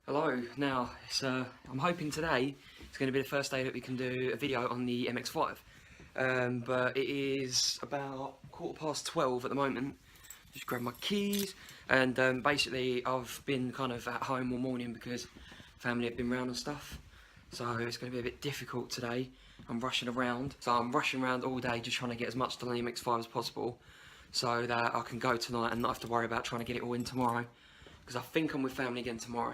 Hello. Now, I'm hoping today it's going to be the first day that we can do a video on the MX5. But it is about 12:15 at the moment. Just grab my keys, and basically I've been kind of at home all morning because family have been round and stuff. So it's going to be a bit difficult today. I'm rushing around. So I'm rushing around all day just trying to get as much done on the MX5 as possible so that I can go tonight and not have to worry about trying to get it all in tomorrow. Because I think I'm with family again tomorrow.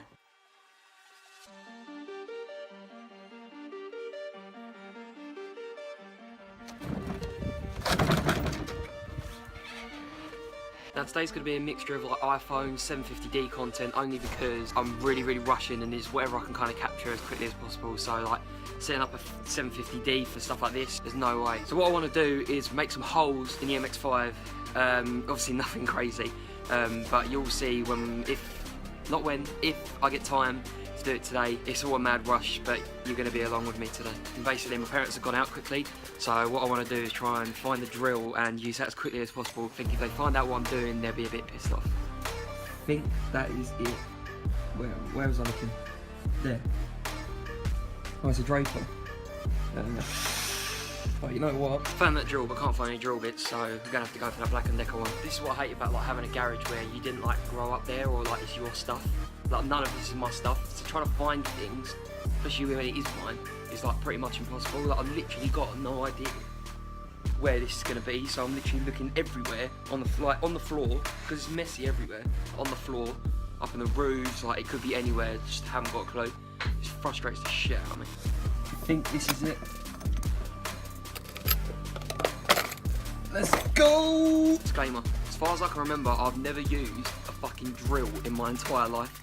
Now today's going to be a mixture of like iPhone 750D content only because I'm really rushing and there's whatever I can kind of capture as quickly as possible. So like setting up a 750D for stuff like this, there's no way. So what I want to do is make some holes in the MX5, obviously nothing crazy, but you'll see if I get time to do it today. It's all a mad rush, but you're going to be along with me today. And basically my parents have gone out quickly, so what I want to do is try and find the drill and use that as quickly as possible. I think if they find out what I'm doing, they'll be a bit pissed off. I think that is it. Where was I looking? There. Oh, it's a draper. But you know what? Found that drill, but can't find any drill bits, so we're gonna have to go for that Black & Decker one. This is what I hate about like having a garage where you didn't like grow up there, or like it's your stuff. Like none of this is my stuff. So trying to find things, especially when it is mine, is like pretty much impossible. Like I've literally got no idea where this is gonna be, so I'm literally looking everywhere on the floor because it's messy everywhere. On the floor, up in the roofs, like it could be anywhere. Just haven't got a clue. It just frustrates the shit out of me. I think this is it. Let's go! Disclaimer, as far as I can remember, I've never used a fucking drill in my entire life.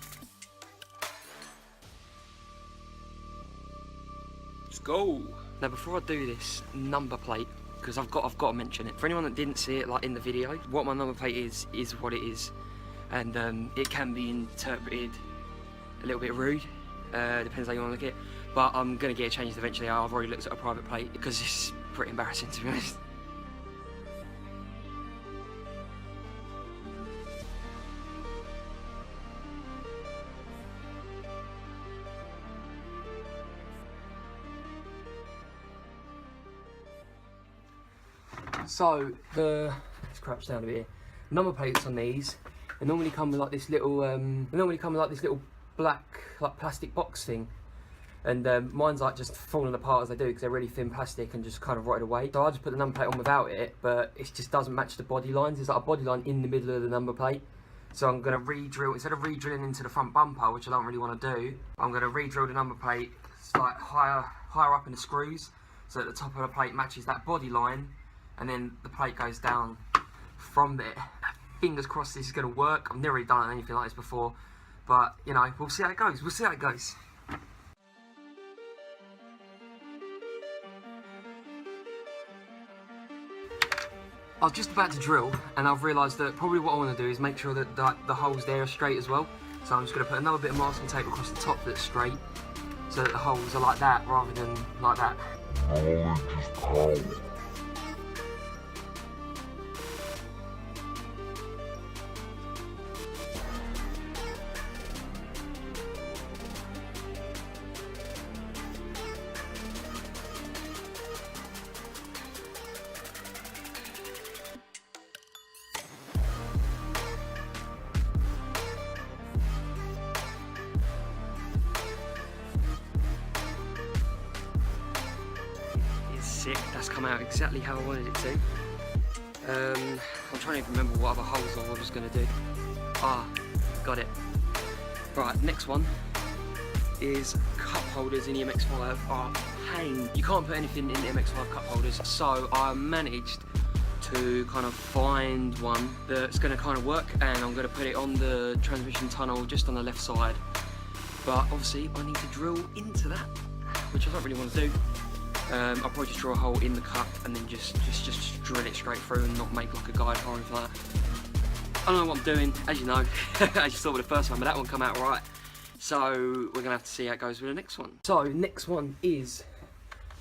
Let's go! Now before I do this, number plate, because I've got to mention it. For anyone that didn't see it like in the video, what my number plate is what it is. And it can be interpreted a little bit rude, depends how you want to look at it. But I'm going to get it changed eventually. I've already looked at a private plate because it's pretty embarrassing, to be honest. So let's crouch down a bit here. Number plates on these, they normally come with like this little black like plastic box thing, and mine's like just falling apart as they do because they're really thin plastic and just kind of rotted away. So I just put the number plate on without it, but it just doesn't match the body lines. There's like a body line in the middle of the number plate. So I'm going to re-drill, instead of re-drilling into the front bumper, which I don't really want to do, I'm going to re-drill the number plate like higher up in the screws, so that the top of the plate matches that body line, and then the plate goes down from there. Fingers crossed this is going to work. I've never really done anything like this before, but you know, we'll see how it goes. I was just about to drill, and I've realised that probably what I want to do is make sure that the holes there are straight as well. So I'm just going to put another bit of masking tape across the top that's straight, so that the holes are like that rather than like that. Sick, that's come out exactly how I wanted it to. I'm trying to remember what other holes I was going to do. Ah, got it. Right, next one is cup holders in the MX5 are pain. You can't put anything in the MX5 cup holders, so I managed to kind of find one that's going to kind of work, and I'm going to put it on the transmission tunnel just on the left side. But obviously I need to drill into that, which I don't really want to do. I'll probably just draw a hole in the cup and then just drill it straight through and not make like a guide hole or anything like that. I don't know what I'm doing, as you know, as you saw with the first one, but that one come out right. So we're gonna have to see how it goes with the next one. So next one is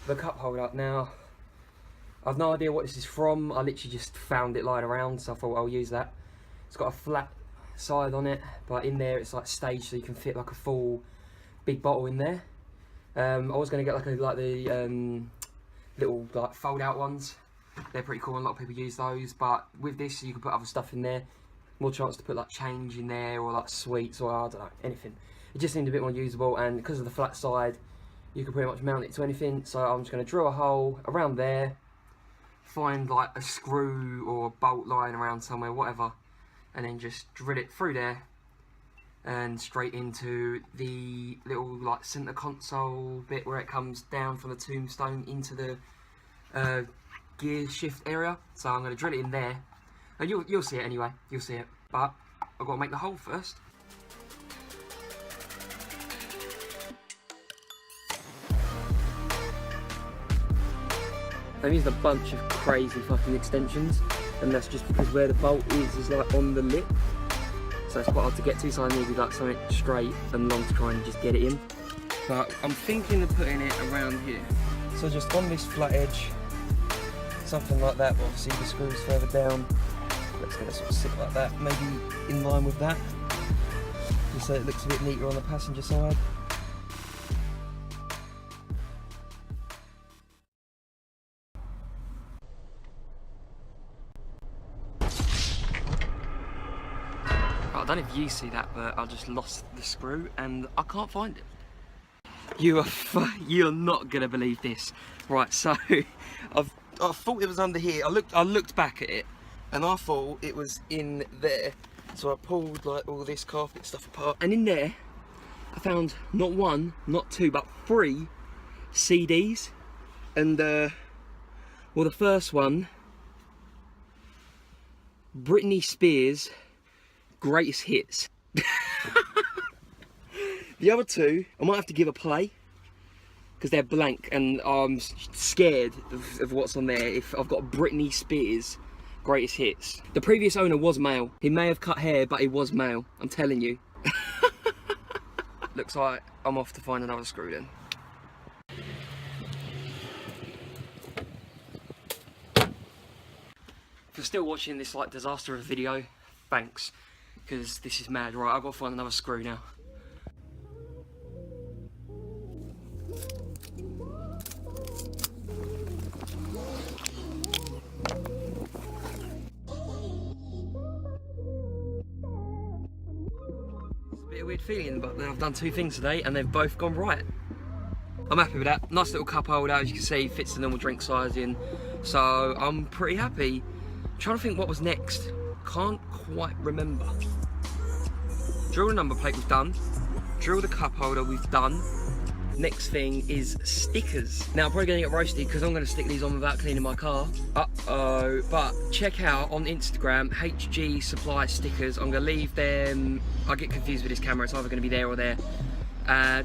the cup holder. Now, I've no idea what this is from. I literally just found it lying around, so I thought I'll use that. It's got a flat side on it, but in there it's like staged so you can fit like a full big bottle in there. I was going to get like the little like fold out ones. They're pretty cool, and a lot of people use those, but with this you can put other stuff in there. More chance to put like change in there, or like sweets, or I don't know, anything. It just seemed a bit more usable, and because of the flat side you can pretty much mount it to anything. So I'm just going to drill a hole around there, find like a screw or a bolt lying around somewhere, whatever, and then just drill it through there and straight into the little like center console bit where it comes down from the tombstone into the gear shift area. So I'm going to drill it in there, and you'll see it anyway, you'll see it, but I've got to make the hole first. I've used a bunch of crazy fucking extensions, and that's just because where the bolt is like on the lip, so it's quite hard to get to, so I needed like something straight and long to try and just get it in. But I'm thinking of putting it around here, so just on this flat edge, something like that. But obviously the screws further down, let's get it sort of sit like that, maybe in line with that, just so it looks a bit neater on the passenger side. I don't know if you see that, but I just lost the screw and I can't find it. You're not gonna believe this. Right, so I thought it was under here. I looked back at it and I thought it was in there. So I pulled like all this carpet stuff apart, and in there I found not one, not two, but 3 CDs. And well, the first one, Britney Spears Greatest Hits. The other 2 I might have to give a play because they're blank, and I'm scared of what's on there. If I've got Britney Spears Greatest Hits. The previous owner was male. He may have cut hair, but he was male, I'm telling you. Looks like I'm off to find another screw then. If you're still watching this like disaster of a video, thanks, because this is mad. Right, I've got to find another screw now. It's a bit of a weird feeling, but then I've done 2 things today and they've both gone right. I'm happy with that. Nice little cup holder, as you can see, fits the normal drink size in, so I'm pretty happy. I'm trying to think what was next. Can't quite remember. Drill the number plate, we've done. Drill the cup holder, we've done. Next thing is stickers. Now I'm probably gonna get roasted because I'm gonna stick these on without cleaning my car. Uh-oh. But check out on Instagram, HG Supply Stickers. I'm gonna leave them, I get confused with this camera, it's either gonna be there or there.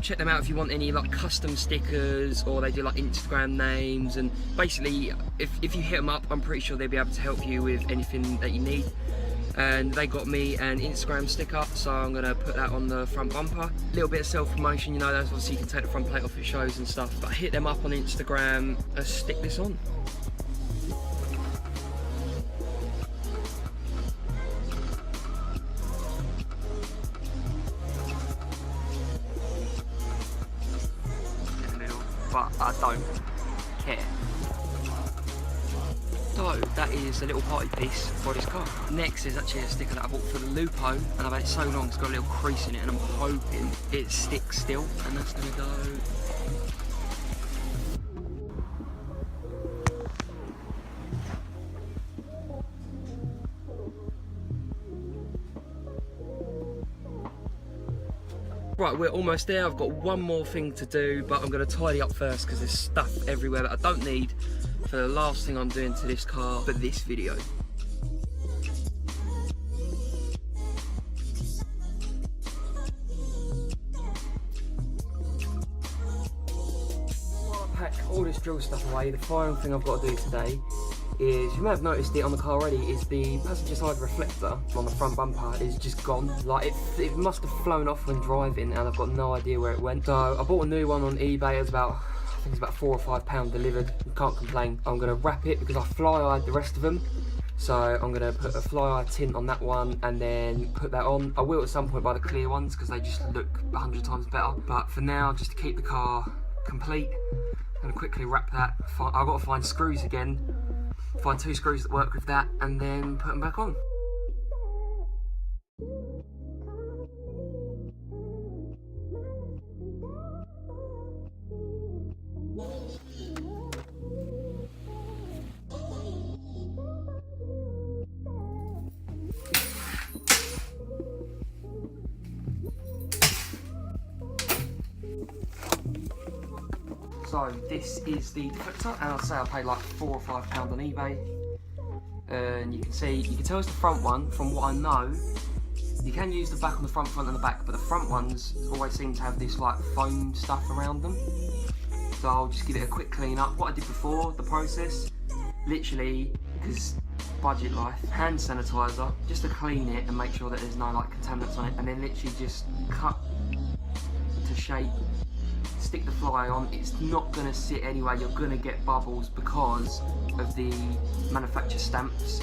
Check them out if you want any like custom stickers, or they do like Instagram names, and basically if you hit them up, I'm pretty sure they'll be able to help you with anything that you need. And they got me an Instagram sticker, so I'm gonna put that on the front bumper. A little bit of self-promotion, you know, that's obviously you can take the front plate off at shows and stuff, but hit them up on Instagram and stick this on. But I don't care. So that is a little party piece for this car. Next is actually a sticker that I bought for the Lupo, and I've had it so long it's got a little crease in it, and I'm hoping it sticks still, and that's gonna go. Right, we're almost there. I've got one more thing to do, but I'm going to tidy up first because there's stuff everywhere that I don't need for the last thing I'm doing to this car for this video. While I pack all this drill stuff away, the final thing I've got to do today is, you may have noticed it on the car already, is the passenger side reflector on the front bumper is just gone. Like it must have flown off when driving, and I've got no idea where it went. So I bought a new one on eBay. It was about, I think it's about £4 or £5 delivered. You can't complain. I'm gonna wrap it because I fly-eyed the rest of them. So I'm going to put a fly eye tint on that one and then put that on. I will at some point buy the clear ones because they just look 100 times better. But for now, just to keep the car complete, I'm going to quickly wrap that. I've got to find screws again, find 2 screws that work with that, and then put them back on. So this is the deflector, and I'd say I paid like £4 or £5 on eBay. And you can tell it's the front one. From what I know, you can use the back on the front and the back, but the front ones always seem to have this like foam stuff around them. So I'll just give it a quick clean up. What I did before the process, literally, because budget life, hand sanitizer, just to clean it and make sure that there's no like contaminants on it, and then literally just cut to shape. Stick the fly on. It's not going to sit anyway, you're going to get bubbles because of the manufacturer stamps,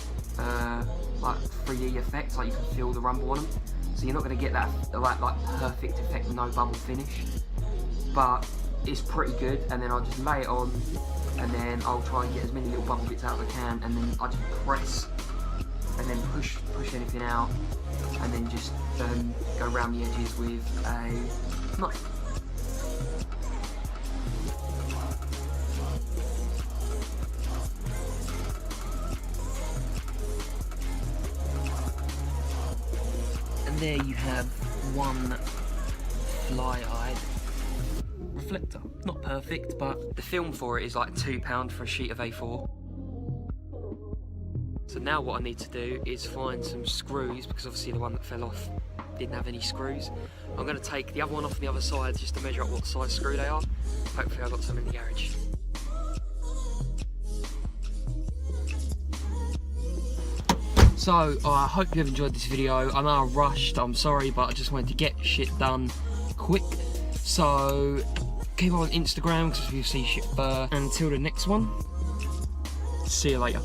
like 3D effects, like you can feel the rumble on them. So you're not going to get that like perfect effect, no bubble finish. But it's pretty good, and then I'll just lay it on, and then I'll try and get as many little bubble bits out as I can, and then I just press, and then push anything out, and then just go around the edges with a knife. There you have one fly-eyed reflector. Not perfect, but the film for it is like £2 for a sheet of A4. So now what I need to do is find some screws, because obviously the one that fell off didn't have any screws. I'm going to take the other one off on the other side just to measure out what size screw they are. Hopefully I've got some in the garage. So, I hope you have enjoyed this video. I know I rushed, I'm sorry, but I just wanted to get shit done quick. So, keep on Instagram because you'll see shit. Until the next one, see you later.